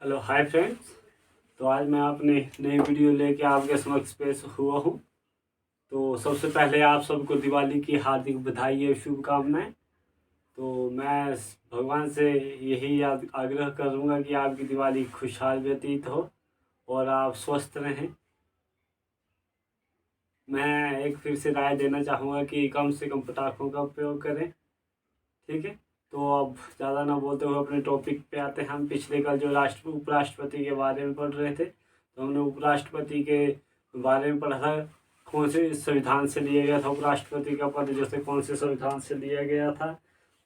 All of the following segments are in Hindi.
Hello hi friends. तो आज मैं अपनी नई वीडियो लेके आपके समक्ष पेश हुआ हूँ। तो सबसे पहले आप सबको दिवाली की हार्दिक बधाई और शुभकामनाएं। तो मैं भगवान से यही आग्रह करूँगा कि आपकी दिवाली खुशहाल व्यतीत हो और आप स्वस्थ रहें। मैं एक फिर से राय देना चाहूँगा कि कम से कम पटाखों का उपयोग करें, ठीक है। तो अब ज़्यादा ना बोलते हुए अपने टॉपिक पे आते हैं। हम पिछले कल जो उपराष्ट्रपति के बारे में पढ़ रहे थे, तो हमने उपराष्ट्रपति के बारे में पढ़ा था कौन से संविधान से लिया गया था उपराष्ट्रपति का पद, जैसे कौन से संविधान से लिया गया था,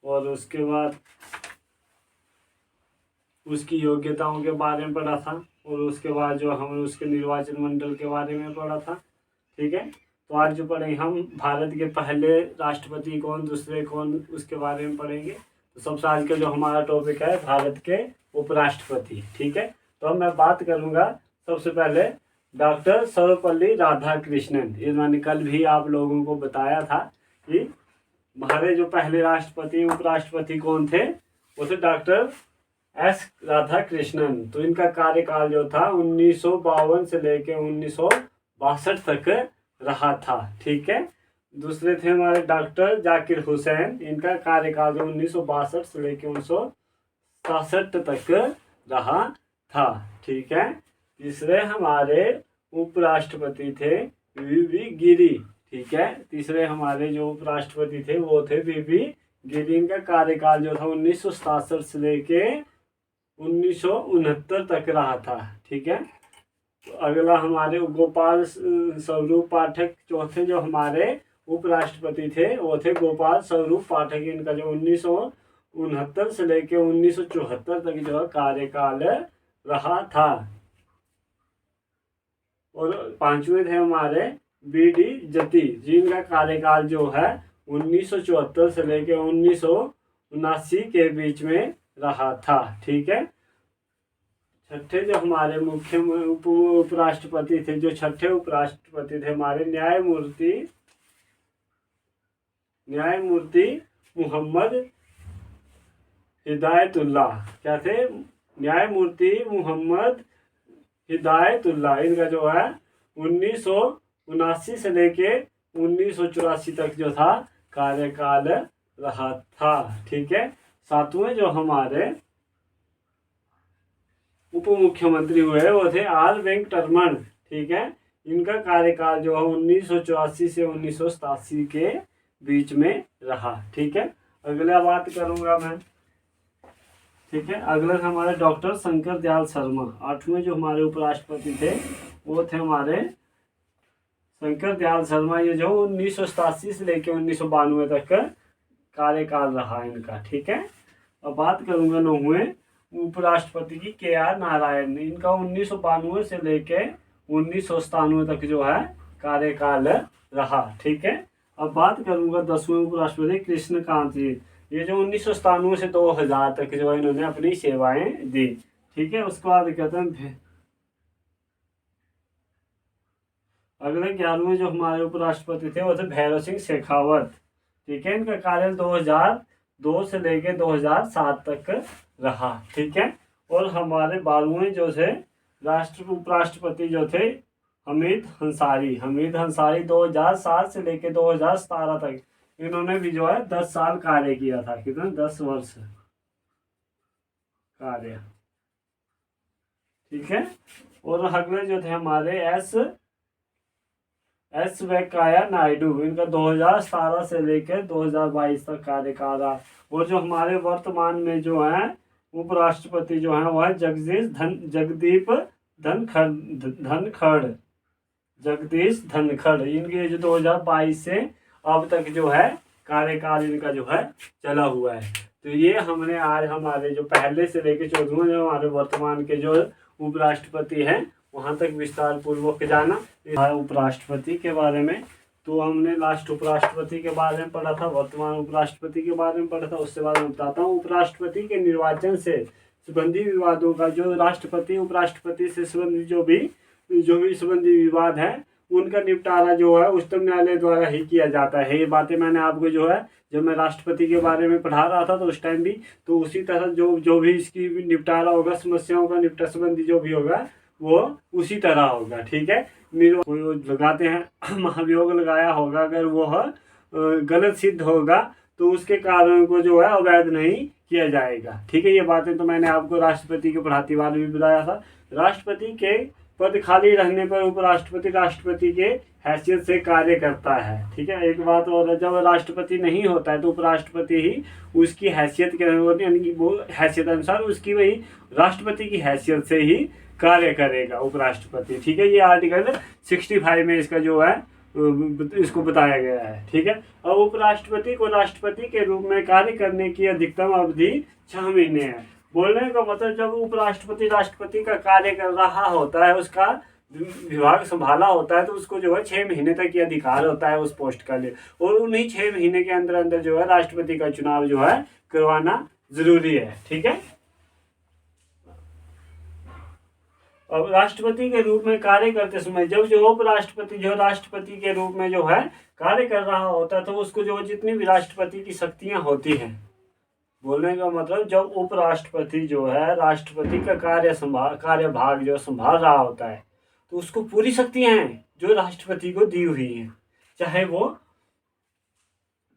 और उसके बाद उसकी योग्यताओं के बारे में पढ़ा था, और उसके बाद जो हमने उसके निर्वाचन मंडल के बारे में पढ़ा था, ठीक है। तो आज जो पढ़ेंगे हम भारत के पहले राष्ट्रपति कौन, दूसरे कौन, उसके बारे में पढ़ेंगे। तो सबसे आज का जो हमारा टॉपिक है भारत के उपराष्ट्रपति, ठीक है। तो अब मैं बात करूंगा सबसे पहले डॉक्टर सर्वपल्ली राधाकृष्णन। ये मैंने कल भी आप लोगों को बताया था कि हमारे जो पहले राष्ट्रपति उपराष्ट्रपति कौन थे, वो थे डॉक्टर एस राधाकृष्णन। तो इनका कार्यकाल जो था 1952 से लेकर 1962 तक रहा था, ठीक है। दूसरे थे हमारे डॉक्टर जाकिर हुसैन। इनका कार्यकाल जो 1962 से लेकर 1967 तक रहा था, ठीक है। तीसरे हमारे उपराष्ट्रपति थे वी गिरी, ठीक है। तीसरे हमारे जो उपराष्ट्रपति थे वो थे वी गिरी। इनका कार्यकाल जो था 1967 से लेके 1969 तक रहा था, ठीक है। तो अगला हमारे गोपाल स्वरूप पाठक चौथे जो हमारे उपराष्ट्रपति थे वो थे गोपाल स्वरूप पाठक। इनका जो 1969 से लेके 1974 तक जो है कार्यकाल रहा था। और पांचवें थे हमारे बी.डी. जती, जिनका कार्यकाल जो है 1974 से लेके 1979 के बीच में रहा था, ठीक है। छठे जो हमारे मुख्य उपराष्ट्रपति थे, जो छठे उपराष्ट्रपति थे हमारे न्यायमूर्ति मोहम्मद हिदायतुल्लाह। क्या थे? न्यायमूर्ति मोहम्मद हिदायतुल्लाह। इनका जो है 1979 से लेके 1984 तक जो था कार्यकाल रहा था, ठीक है। सातवें जो हमारे उप मुख्यमंत्री हुए वो थे आर वेंकटरमन, ठीक है। इनका कार्यकाल जो है 1984 से 1987 के बीच में रहा, ठीक है। अगला बात करूंगा मैं, ठीक है। अगला हमारे डॉक्टर शंकर दयाल शर्मा। आठवें जो हमारे उपराष्ट्रपति थे वो थे हमारे शंकर दयाल शर्मा। ये जो 1987 से लेकर 1992 तक कार्यकाल रहा इनका, ठीक है। अब बात करूंगा नौवें उपराष्ट्रपति की के.आर. नारायण। इनका 1992 से लेके 1997 तक जो है कार्यकाल रहा, ठीक है। अब बात करूंगा 10वें उपराष्ट्रपति कृष्णकांत जी। ये जो 1997 से 2000 तक जो है इन्होंने अपनी सेवाएं दी, ठीक है। उसके बाद कहते हैं अगले 11वें जो हमारे उपराष्ट्रपति थे वो थे भैरव सिंह शेखावत, ठीक है। इनका कार्य 2002 से लेके 2007 तक रहा, ठीक है। और हमारे 12वें जो थे उपराष्ट्रपति जो थे हमीद अंसारी 2007 से लेके 2017 तक इन्होंने भी जो है 10 साल कार्य किया था। कितना? 10 वर्ष कार्य, ठीक है। और अगले जो थे हमारे एस वेंकैया नायडू। इनका 2017 से लेकर 2022 तक कार्यकाल रहा। और जो हमारे वर्तमान में जो है उपराष्ट्रपति जो है वह है जगदीश धनखड़। इनके जो 2022 से अब तक जो है कार्यकाल इनका जो है चला हुआ है। तो ये हमने आज हमारे जो पहले से लेकर 14वें जो हमारे वर्तमान के जो उपराष्ट्रपति हैं वहाँ तक विस्तार पूर्वक जाना उपराष्ट्रपति के बारे में। तो हमने लास्ट उपराष्ट्रपति के बारे में पढ़ा था, वर्तमान उपराष्ट्रपति के बारे में पढ़ा था। उसके बाद मैं बताता हूँ उपराष्ट्रपति के निर्वाचन से संबंधी विवादों का, जो राष्ट्रपति उपराष्ट्रपति से संबंधित जो भी संबंधी विवाद है उनका निपटारा जो है उच्चतम न्यायालय द्वारा ही किया जाता है। ये बातें मैंने आपको जो है जब मैं राष्ट्रपति के बारे में पढ़ा रहा था तो उस टाइम भी, तो उसी तरह जो भी इसकी निपटारा होगा, समस्याओं का निपटारा संबंधी जो भी होगा वो उसी तरह होगा। ठीक है, कोई लगाते हैं महाभियोग लगाया होगा, अगर वो गलत सिद्ध होगा तो उसके कारणों को जो है अवैध नहीं किया जाएगा। ठीक है, ये बातें तो मैंने आपको राष्ट्रपति के पढ़ाती वाले भी बताया था। राष्ट्रपति के पद खाली रहने पर उपराष्ट्रपति राष्ट्रपति के हैसियत से कार्य करता है। ठीक है, एक बात और, जब राष्ट्रपति नहीं होता है तो उपराष्ट्रपति ही उसकी हैसियत के, यानी कि वो हैसियत अनुसार उसकी वही राष्ट्रपति की हैसियत से ही कार्य करेगा उपराष्ट्रपति। ठीक है, ये आर्टिकल 65 में इसका जो है इसको बताया गया है। ठीक है, और उपराष्ट्रपति को राष्ट्रपति के रूप में कार्य करने की अधिकतम अवधि 6 महीने है। बोलने का मतलब जब उपराष्ट्रपति राष्ट्रपति का कार्य कर रहा होता है, उसका विभाग संभाला होता है, तो उसको जो है 6 महीने तक ये अधिकार होता है उस पोस्ट का लिए, और उन्हीं 6 महीने के अंदर अंदर जो है राष्ट्रपति का चुनाव जो है करवाना जरूरी है। ठीक है, अब राष्ट्रपति के रूप में कार्य करते समय जब जो उपराष्ट्रपति जो राष्ट्रपति के रूप में जो है कार्य कर रहा होता है, तो उसको जो जितनी भी राष्ट्रपति की शक्तियां होती हैं, बोलने का मतलब जब उपराष्ट्रपति जो है राष्ट्रपति का कार्यभाग जो संभाल रहा होता है, तो उसको पूरी शक्तियां हैं जो राष्ट्रपति को दी हुई हैं, चाहे वो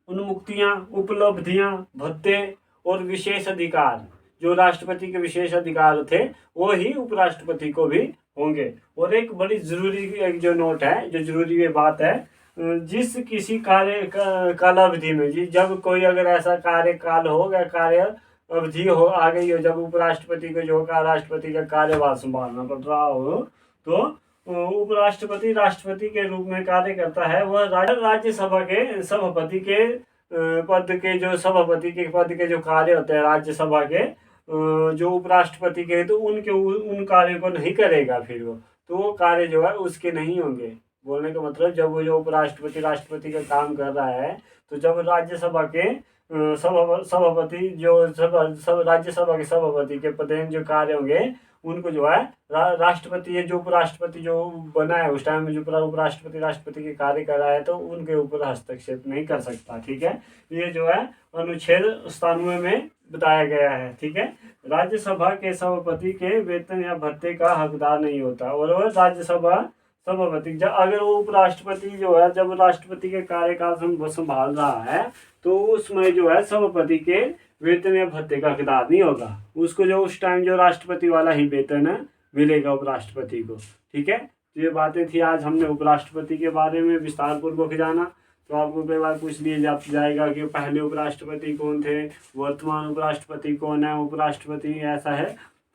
उन्मुक्तियां, उपलब्धियां, भत्ते और विशेष अधिकार, जो राष्ट्रपति के विशेष अधिकार थे वो ही उपराष्ट्रपति को भी होंगे। और एक बड़ी जरूरी एक जो नोट है, जो जरूरी ये बात है, जिस किसी कार्य कालावधि में जब कोई अगर ऐसा कार्यकाल हो या कार्य अवधि हो आ गई हो, जब उपराष्ट्रपति को जो राष्ट्रपति का कार्यभार संभालना पड़ रहा हो, तो उपराष्ट्रपति राष्ट्रपति के रूप में कार्य करता है। वह राज्यसभा के सभापति के पद के जो कार्य होते हैं राज्यसभा के जो उपराष्ट्रपति के, तो उन कार्यों को नहीं करेगा फिर वो, तो वो कार्य जो है उसके नहीं होंगे। बोलने का मतलब जब वो जो उपराष्ट्रपति राष्ट्रपति का काम कर रहा है, तो जब राज्यसभा के सभापति जो राज्यसभा के सभापति के पद जो कार्य होंगे, उनको जो है राष्ट्रपति जो उपराष्ट्रपति जो बना है उस टाइम में जो उपराष्ट्रपति राष्ट्रपति के कार्य कर रहा है, तो उनके ऊपर हस्तक्षेप नहीं कर सकता। ठीक है, ये जो है अनुच्छेद 97 में बताया गया है। ठीक है, राज्यसभा के सभापति के वेतन या भत्ते का हकदार नहीं होता, और वह राज्यसभा सभापति अगर वो उपराष्ट्रपति जो है जब राष्ट्रपति के कार्यकाल संभाल रहा है, तो उसमें जो है सभापति के वेतन या भत्ते का हकदार नहीं होगा, उसको जो उस टाइम जो राष्ट्रपति वाला ही वेतन मिलेगा उपराष्ट्रपति को। ठीक है, तो ये बातें थी, आज हमने उपराष्ट्रपति के बारे में विस्तार पूर्वक जाना। तो आपको कई बार पूछ लिया जाएगा कि पहले उपराष्ट्रपति कौन थे, वर्तमान उपराष्ट्रपति कौन है, उपराष्ट्रपति ऐसा है,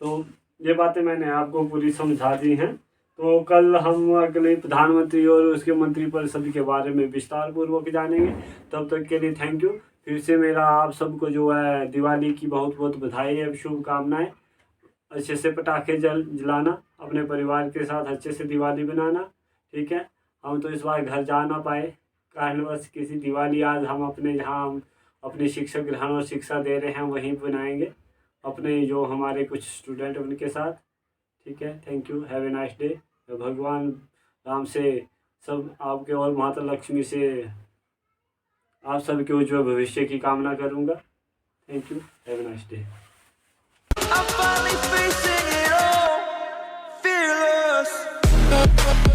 तो ये बातें मैंने आपको पूरी समझा दी हैं। तो कल हम अगले प्रधानमंत्री और उसके मंत्रिपरिषद के बारे में विस्तार पूर्वक जानेंगे। तब तक के लिए थैंक यू। फिर से मेरा आप सबको जो है दिवाली की बहुत बहुत बधाई है, शुभकामनाएं। अच्छे से पटाखे जलाना, अपने परिवार के साथ अच्छे से दिवाली बनाना। ठीक है, हम तो इस बार घर जा ना पाए कारणवश किसी दिवाली, आज हम अपने जहाँ हम अपने शिक्षक ग्रहण और शिक्षा दे रहे हैं वहीं बनाएंगे अपने जो हमारे कुछ स्टूडेंट उनके साथ। ठीक है, thank you, have a nice day. भगवान राम से सब आपके और माता लक्ष्मी से आप सबके उज्जवल भविष्य की कामना करूँगा। Thank you, have a nice day.